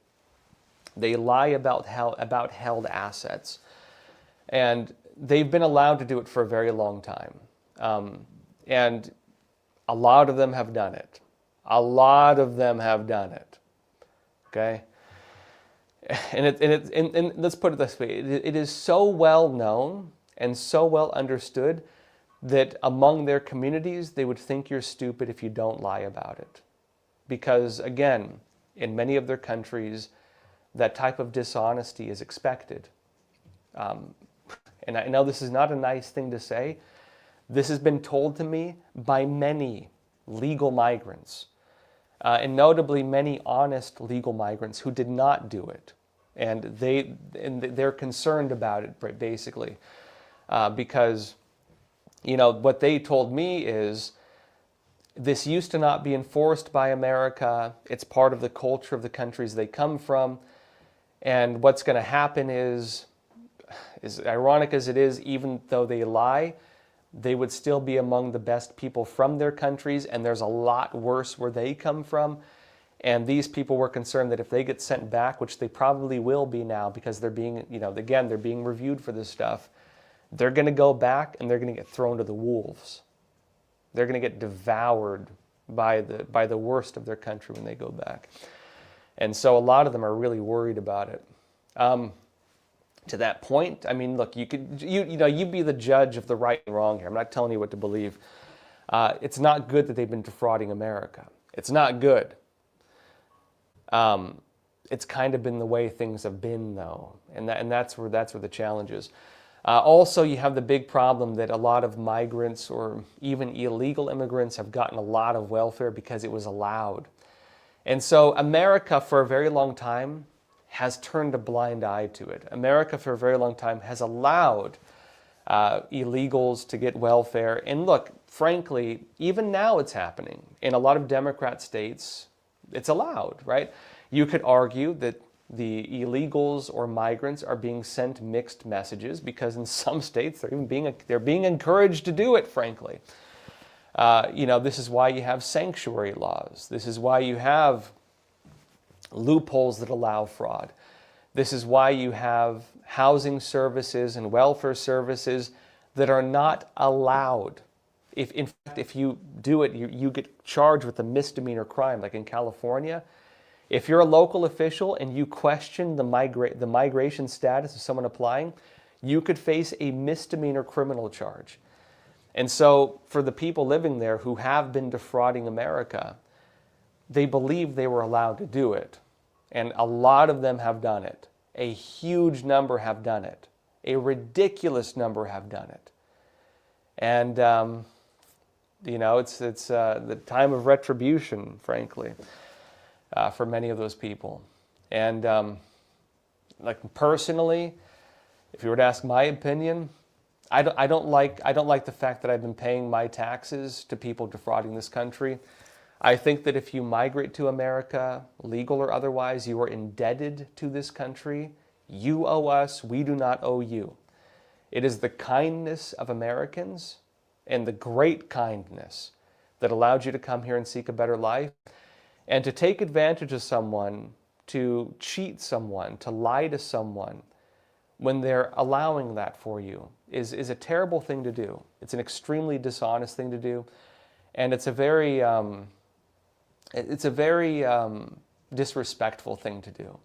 They lie about held assets. And they've been allowed to do it for a very long time. And a lot of them have done it. A lot of them have done it. Okay? And let's put it this way. It is so well known and so well understood that among their communities, they would think you're stupid if you don't lie about it. Because, again, in many of their countries, that type of dishonesty is expected. And I know this is not a nice thing to say. This has been told to me by many legal migrants, and notably many honest legal migrants who did not do it. And they're concerned about it, basically, because what they told me is this used to not be enforced by America. It's part of the culture of the countries they come from. And what's going to happen is ironic as it is, even though they lie, they would still be among the best people from their countries. And there's a lot worse where they come from. And these people were concerned that if they get sent back, which they probably will be now because they're being, again, they're being reviewed for this stuff. They're going to go back and they're going to get thrown to the wolves. They're going to get devoured by the worst of their country when they go back. And so a lot of them are really worried about it. To that point, I mean, look, you be the judge of the right and wrong here. I'm not telling you what to believe. It's not good that they've been defrauding America. It's not good. It's kind of been the way things have been, though, and that's where the challenge is. Also, you have the big problem that a lot of migrants or even illegal immigrants have gotten a lot of welfare because it was allowed. And so America, for a very long time, has turned a blind eye to it. America, for a very long time, has allowed illegals to get welfare. And look, frankly, even now it's happening. In a lot of Democrat states, it's allowed, right? You could argue that the illegals or migrants are being sent mixed messages because in some states they're being encouraged to do it, frankly. This is why you have sanctuary laws. This is why you have loopholes that allow fraud. This is why you have housing services and welfare services that are not allowed. In fact, if you do it, you get charged with a misdemeanor crime, like in California. If you're a local official and you question the migration status of someone applying, you could face a misdemeanor criminal charge. And so for the people living there who have been defrauding America, they believe they were allowed to do it. And a lot of them have done it. A huge number have done it. A ridiculous number have done it. And, it's the time of retribution, frankly, for many of those people. And personally, if you were to ask my opinion, I don't like the fact that I've been paying my taxes to people defrauding this country. I think that if you migrate to America, legal or otherwise, you are indebted to this country. You owe us, we do not owe you. It is the kindness of Americans and the great kindness that allowed you to come here and seek a better life. And to take advantage of someone, to cheat someone, to lie to someone, when they're allowing that for you is a terrible thing to do. It's an extremely dishonest thing to do. And it's a very disrespectful thing to do.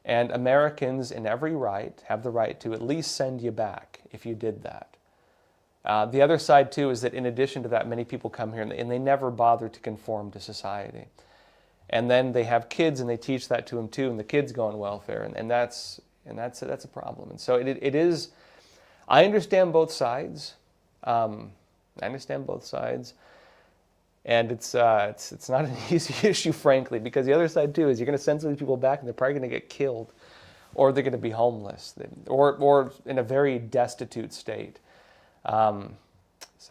And Americans in every right have the right to at least send you back if you did that. The other side too is that in addition to that, many people come here and they never bother to conform to society. And then they have kids and they teach that to them too, and the kids go on welfare, and that's a problem. And so it is. I understand both sides. I understand both sides, and it's not an easy issue, frankly, because the other side too is you're going to send some of these people back, and they're probably going to get killed, or they're going to be homeless, or in a very destitute state. So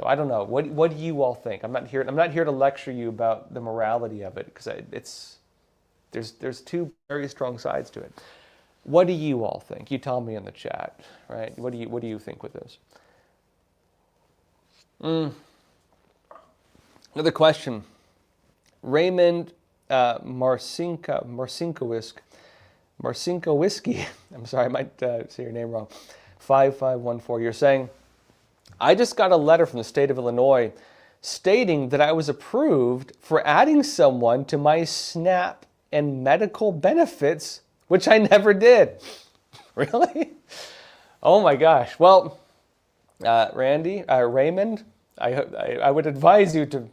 I don't know. What do you all think? I'm not here to lecture you about the morality of it, because there's two very strong sides to it. What do you all think? You tell me in the chat, right? What do you think with this? Another question. Raymond Marcinkowiski. I'm sorry, I might say your name wrong. 5514. You're saying, I just got a letter from the state of Illinois stating that I was approved for adding someone to my SNAP and medical benefits, which I never did. Really? Oh my gosh. Well, Raymond, I would advise you to.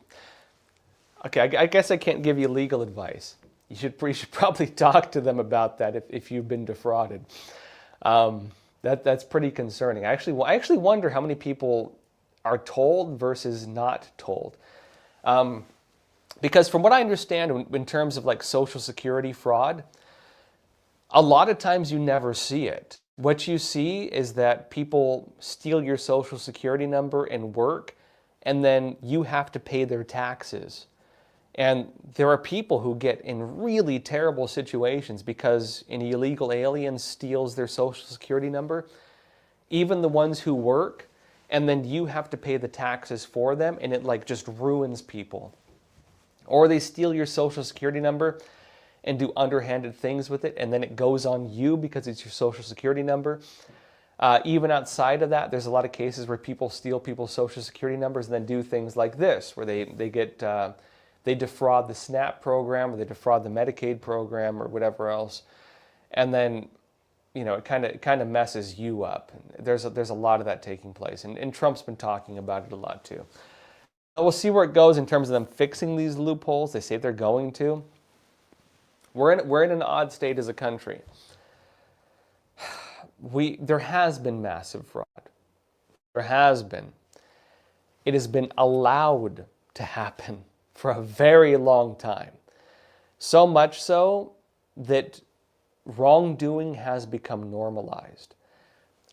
Okay, I guess I can't give you legal advice. You should probably talk to them about that if you've been defrauded. That's pretty concerning. I actually wonder how many people are told versus not told. Because from what I understand in terms of like Social Security fraud, a lot of times you never see it. What you see is that people steal your Social Security number and work, and then you have to pay their taxes. And there are people who get in really terrible situations because an illegal alien steals their Social Security number, even the ones who work, and then you have to pay the taxes for them, and it like just ruins people. Or they steal your Social Security number and do underhanded things with it, and then it goes on you because it's your Social Security number. Even outside of that, there's a lot of cases where people steal people's Social Security numbers and then do things like this, where they defraud the SNAP program, or they defraud the Medicaid program, or whatever else, and then it kind of messes you up. There's a lot of that taking place, and Trump's been talking about it a lot too. We'll see where it goes in terms of them fixing these loopholes. They say they're going to. We're in an odd state as a country. There has been massive fraud. There has been. It has been allowed to happen for a very long time. So much so that wrongdoing has become normalized.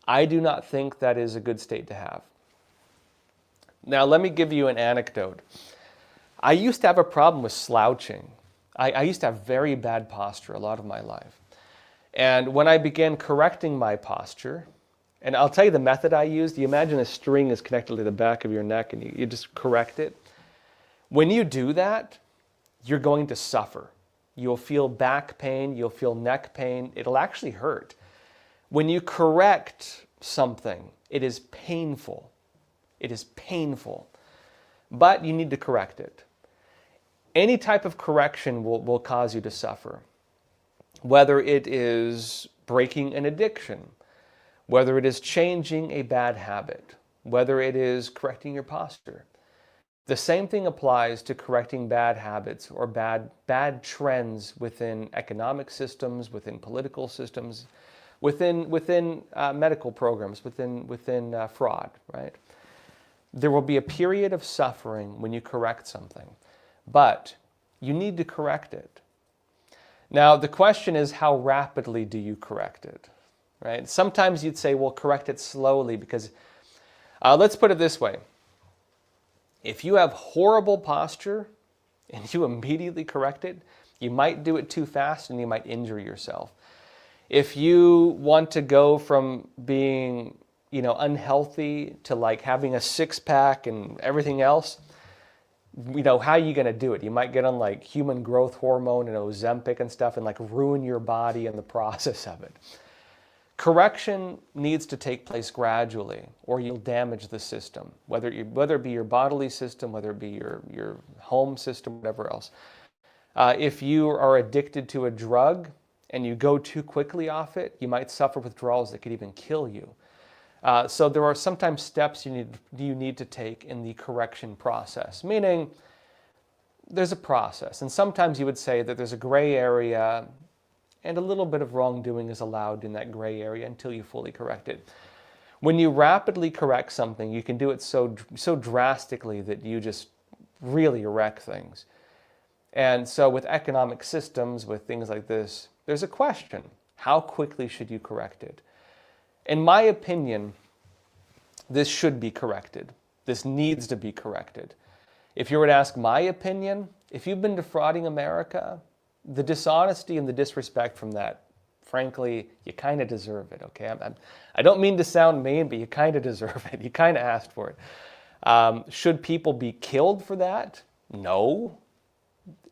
I do not think that is a good state to have. Now, let me give you an anecdote. I used to have a problem with slouching. I used to have very bad posture a lot of my life. And when I began correcting my posture, and I'll tell you the method I used. You imagine a string is connected to the back of your neck, and you just correct it. When you do that, you're going to suffer. You'll feel back pain, you'll feel neck pain. It'll actually hurt. When you correct something, it is painful. It is painful. But you need to correct it. Any type of correction will cause you to suffer. Whether it is breaking an addiction, whether it is changing a bad habit, whether it is correcting your posture. The same thing applies to correcting bad habits or bad trends within economic systems, within political systems, within medical programs, within fraud, right? There will be a period of suffering when you correct something, but you need to correct it. Now, the question is, how rapidly do you correct it, right? Sometimes you'd say, well, correct it slowly, because Let's put it this way. If you have horrible posture and you immediately correct it, you might do it too fast and you might injure yourself. If you want to go from being, unhealthy to like having a six-pack and everything else, how are you going to do it? You might get on like human growth hormone and Ozempic and stuff and like ruin your body in the process of it. Correction needs to take place gradually, or you'll damage the system, whether it be your bodily system, whether it be your home system, whatever else. If you are addicted to a drug and you go too quickly off it, you might suffer withdrawals that could even kill you. So there are sometimes steps you need to take in the correction process, meaning there's a process. And sometimes you would say that there's a gray area and a little bit of wrongdoing is allowed in that gray area until you fully correct it. When you rapidly correct something, you can do it so drastically that you just really wreck things. And so with economic systems, with things like this, there's a question. How quickly should you correct it? In my opinion, this should be corrected. This needs to be corrected. If you were to ask my opinion, if you've been defrauding America, the dishonesty and the disrespect from that, frankly, you kind of deserve it, okay? I don't mean to sound mean, but you kind of deserve it. You kind of asked for it. Should people be killed for that? No.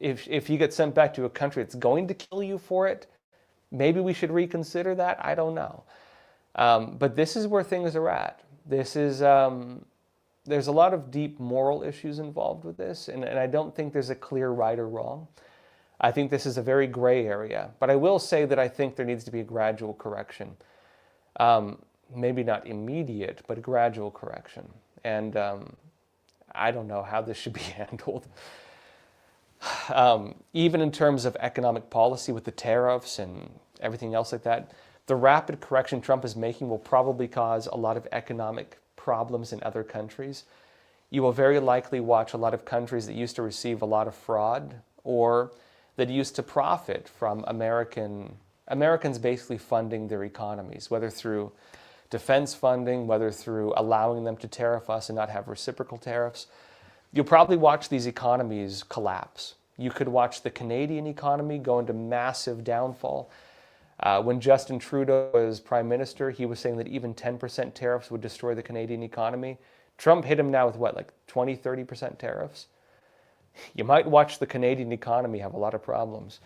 If you get sent back to a country that's going to kill you for it, maybe we should reconsider that. I don't know. But this is where things are at. This is, there's a lot of deep moral issues involved with this, and I don't think there's a clear right or wrong. I think this is a very gray area, but I will say that I think there needs to be a gradual correction. Maybe not immediate, but a gradual correction. And I don't know how this should be handled. Even in terms of economic policy with the tariffs and everything else like that, the rapid correction Trump is making will probably cause a lot of economic problems in other countries. You will very likely watch a lot of countries that used to receive a lot of fraud or that used to profit from Americans basically funding their economies, whether through defense funding, whether through allowing them to tariff us and not have reciprocal tariffs. You'll probably watch these economies collapse. You could watch the Canadian economy go into massive downfall. When Justin Trudeau was Prime Minister, he was saying that even 10% tariffs would destroy the Canadian economy. Trump hit him now with what, like 20, 30% tariffs? You might watch the Canadian economy have a lot of problems.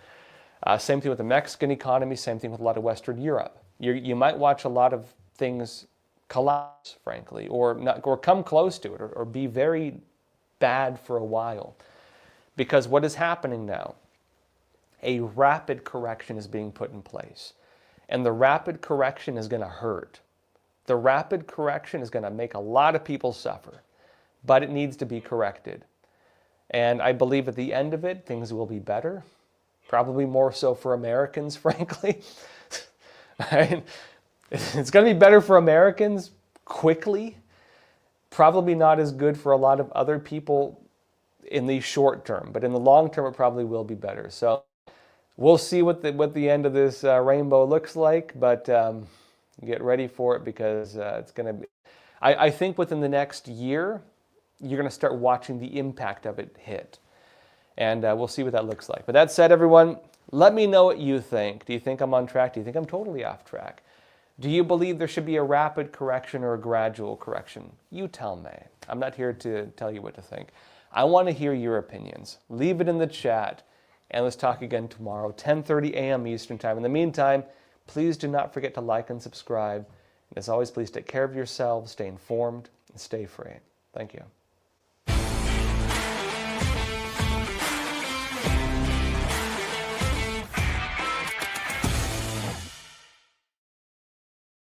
Same thing with the Mexican economy, same thing with a lot of Western Europe. You might watch a lot of things collapse, frankly, or come close to it, or be very bad for a while. Because what is happening now? A rapid correction is being put in place. And the rapid correction is going to hurt. The rapid correction is going to make a lot of people suffer. But it needs to be corrected. And I believe at the end of it, things will be better. Probably more so for Americans, frankly. It's going to be better for Americans quickly. Probably not as good for a lot of other people in the short term. But in the long term, it probably will be better. So we'll see what the end of this rainbow looks like. But get ready for it because it's going to be... I think within the next year, you're going to start watching the impact of it hit. And we'll see what that looks like. But that said, everyone, let me know what you think. Do you think I'm on track? Do you think I'm totally off track? Do you believe there should be a rapid correction or a gradual correction? You tell me. I'm not here to tell you what to think. I want to hear your opinions. Leave it in the chat. And let's talk again tomorrow, 10:30 a.m. Eastern Time. In the meantime, please do not forget to like and subscribe. And as always, please take care of yourselves, stay informed, and stay free. Thank you.